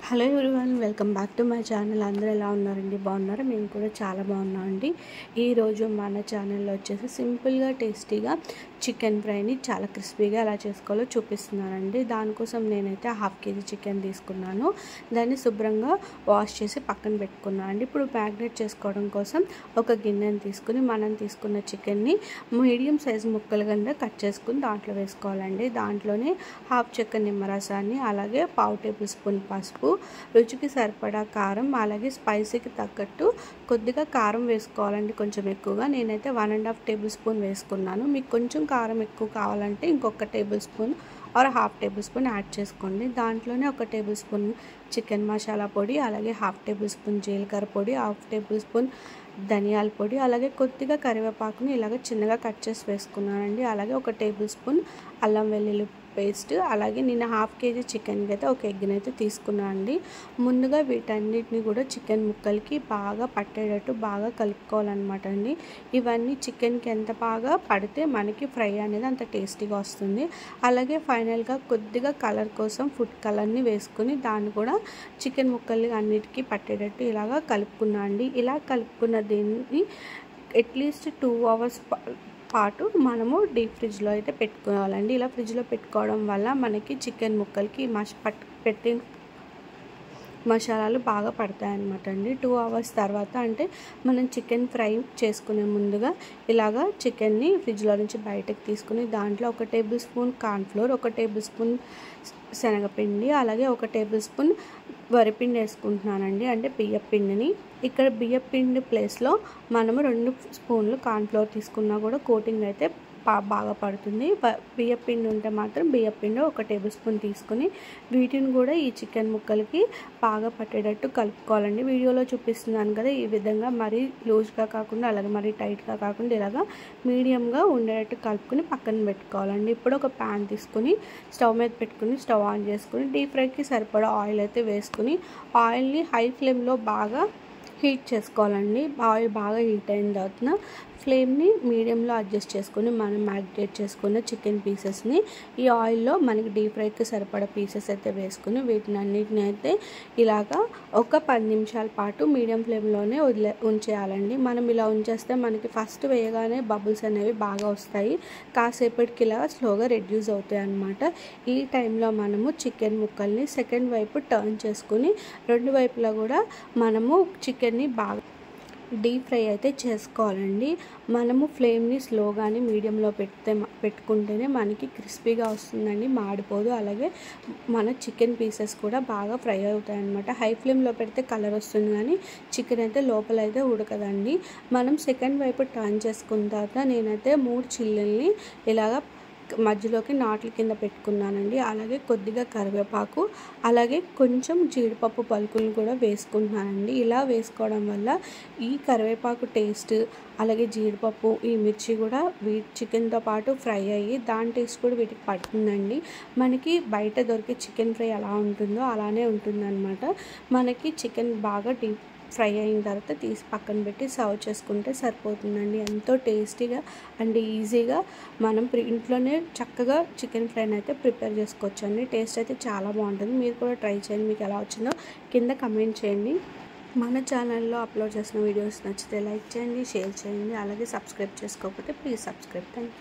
Hello everyone, welcome back to my channel. అందరూ ఎలా ఉన్నారండి? బాగున్నారా? మేము కూడా చాలా బాగున్నామండి. ఈరోజు మన ఛానల్లో వచ్చేసి సింపుల్గా టేస్టీగా చికెన్ ఫ్రైని చాలా క్రిస్పీగా ఎలా చేసుకోవాలో చూపిస్తున్నానండి. దానికోసం నేనైతే 1/2 kg చికెన్ తీసుకున్నాను. దాన్ని శుభ్రంగా వాష్ చేసి పక్కన పెట్టుకున్నాను అండి. ఇప్పుడు మ్యాగ్నేట్ చేసుకోవడం కోసం ఒక గిన్నెని తీసుకుని మనం తీసుకున్న చికెన్ని మీడియం సైజు ముక్కలు కింద కట్ చేసుకుని దాంట్లో వేసుకోవాలండి. దాంట్లోనే 1/2 చెక్క నిమ్మరసాన్ని, అలాగే 1/2 టేబుల్ స్పూన్ పసుపు, రుచికి సరిపడా కారం, అలాగే స్పైసీకి తగ్గట్టు కొద్దిగా కారం వేసుకోవాలండి, కొంచెం ఎక్కువగా. నేనైతే 1.5 టేబుల్ స్పూన్ వేసుకున్నాను. మీకు కొంచెం కారం ఎక్కువ కావాలంటే ఇంకొక table spoon or 1/2 table spoon add చేసుకోండి. దాంట్లోనే 1 టేబుల్ స్పూన్ చికెన్ మసాలా పొడి, అలాగే 1/2 టేబుల్ స్పూన్ జీలకర్ర పొడి, 1/2 టేబుల్ స్పూన్ ధనియాల పొడి, అలాగే కొద్దిగా కరివేపాకుని ఇలాగ చిన్నగా కట్ చేసి వేసుకున్నానండి. అలాగే 1 టేబుల్ స్పూన్ అల్లం వెల్లుల్లి పేస్ట్, అలాగే నేను 1/2 kg చికెన్కి అయితే ఒక ఎగ్ని అయితే తీసుకున్నాను అండి. ముందుగా వీటన్నిటిని కూడా చికెన్ ముక్కలకి బాగా పట్టేటట్టు బాగా కలుపుకోవాలన్నమాట అండి. ఇవన్నీ చికెన్కి ఎంత బాగా పడితే మనకి ఫ్రై అనేది అంత టేస్టీగా వస్తుంది. అలాగే ఫైనల్గా కొద్దిగా కలర్ కోసం ఫుడ్ కలర్ని వేసుకుని దాన్ని కూడా చికెన్ ముక్కలు అన్నిటికీ పట్టేటట్టు ఇలాగా కలుపుకున్నా అండి. ఇలా కలుపుకున్న దీన్ని అట్లీస్ట్ 2 hours పాటు మనము డీప్ ఫ్రిడ్జ్లో అయితే పెట్టుకోవాలండి. ఇలా ఫ్రిడ్జ్లో పెట్టుకోవడం వల్ల మనకి చికెన్ ముక్కలకి పెట్టిన మసాలాలు బాగా పడతాయి అన్నమాట అండి. 2 hours తర్వాత, అంటే మనం చికెన్ ఫ్రై చేసుకునే ముందుగా ఇలాగా చికెన్ని ఫ్రిడ్జ్లో నుంచి బయటకు తీసుకుని దాంట్లో 1 table spoon cornflour, 1 table spoon శనగపిండి, అలాగే 1 టేబుల్ స్పూన్ వరిపిండి వేసుకుంటున్నానండి, అంటే బియ్యపిండిని. ఇక్కడ బియ్యపిండి ప్లేస్లో మనము 2 స్పూన్లు కార్న్ఫ్లోర్ తీసుకున్నా కూడా కోటింగ్ అయితే బాగా పడుతుంది. బియ్యపిండి ఉంటే మాత్రం బియ్యపిండి 1 టేబుల్ స్పూన్ తీసుకుని వీటిని కూడా ఈ చికెన్ ముక్కలకి బాగా పట్టేటట్టు కలుపుకోవాలండి. వీడియోలో చూపిస్తున్నాను కదా, ఈ విధంగా మరీ లూజ్గా కాకుండా అలాగే మరీ టైట్గా కాకుండా ఇలాగా మీడియంగా ఉండేటట్టు కలుపుకుని పక్కన పెట్టుకోవాలండి. ఇప్పుడు ఒక ప్యాన్ తీసుకుని స్టవ్ మీద పెట్టుకుని స్టవ్ ఆన్ చేసుకుని డీప్ ఫ్రైకి సరిపడా ఆయిల్ అయితే వేసుకుని ఆయిల్ని హై ఫ్లేమ్లో బాగా హీట్ చేసుకోవాలండి. ఆయిల్ బాగా హీట్ అయిన తర్వాత ఫ్లేమ్ని మీడియంలో అడ్జస్ట్ చేసుకొని మనం మ్యాగ్నేట్ చేసుకున్న చికెన్ పీసెస్ని ఈ ఆయిల్లో మనకి డీప్ ఫ్రైకి సరిపడా పీసెస్ అయితే వేసుకుని వీటిని అన్నిటిని అయితే ఇలాగా ఒక 10 నిమిషాల పాటు మీడియం ఫ్లేమ్లోనే ఉంచేయాలండి. మనం ఇలా ఉంచేస్తే మనకి ఫస్ట్ వేయగానే బబుల్స్ అనేవి బాగా వస్తాయి, కాసేపటికి ఇలా స్లోగా రెడ్యూస్ అవుతాయి అన్నమాట. ఈ టైంలో మనము చికెన్ ముక్కల్ని సెకండ్ వైపు టర్న్ చేసుకుని 2 వైపులా కూడా మనము చికెన్ని బాగా డీప్ ఫ్రై అయితే చేసుకోవాలండి. మనము ఫ్లేమ్ని స్లోగానే మీడియంలో పెట్టుకుంటేనే మనకి క్రిస్పీగా వస్తుందండి, మాడిపోదు. అలాగే మన చికెన్ పీసెస్ కూడా బాగా ఫ్రై అవుతాయి అన్నమాట. హై ఫ్లేమ్లో పెడితే కలర్ వస్తుంది కానీ చికెన్ అయితే లోపల అయితే ఉడకదండి. మనం సెకండ్ వైపు టర్న్ చేసుకున్న తర్వాత నేనైతే 3 చిల్లీల్ని ఇలాగా మధ్యలోకి నాట్ల కింద పెట్టుకున్నానండి. అలాగే కొద్దిగా కరివేపాకు, అలాగే కొంచెం జీడిపప్పు పలుకులు కూడా వేసుకుంటున్నానండి. ఇలా వేసుకోవడం వల్ల ఈ కరివేపాకు టేస్ట్, అలాగే జీడిపప్పు, ఈ మిర్చి కూడా చికెన్తో పాటు ఫ్రై అయ్యి దాని టేస్ట్ కూడా వీటికి పడుతుందండి. మనకి బయట దొరికే చికెన్ ఫ్రై ఎలా ఉంటుందో అలానే ఉంటుందన్నమాట. మనకి చికెన్ బాగా డీప్ ఫ్రై అయిన తర్వాత తీసి పక్కన పెట్టి సర్వ్ చేసుకుంటే సరిపోతుందండి. ఎంతో టేస్టీగా అండ్ ఈజీగా మనం ఇంట్లోనే చక్కగా చికెన్ ఫ్రైని అయితే ప్రిపేర్ చేసుకోవచ్చు అండి. టేస్ట్ అయితే చాలా బాగుంటుంది. మీరు కూడా ట్రై చేయండి. మీకు ఎలా వచ్చిందో కింద కమెంట్ చేయండి. మన ఛానల్లో అప్లోడ్ చేసిన వీడియోస్ నచ్చితే లైక్ చేయండి, షేర్ చేయండి, అలాగే సబ్స్క్రైబ్ చేసుకోకపోతే ప్లీజ్ సబ్స్క్రైబ్. Thank you.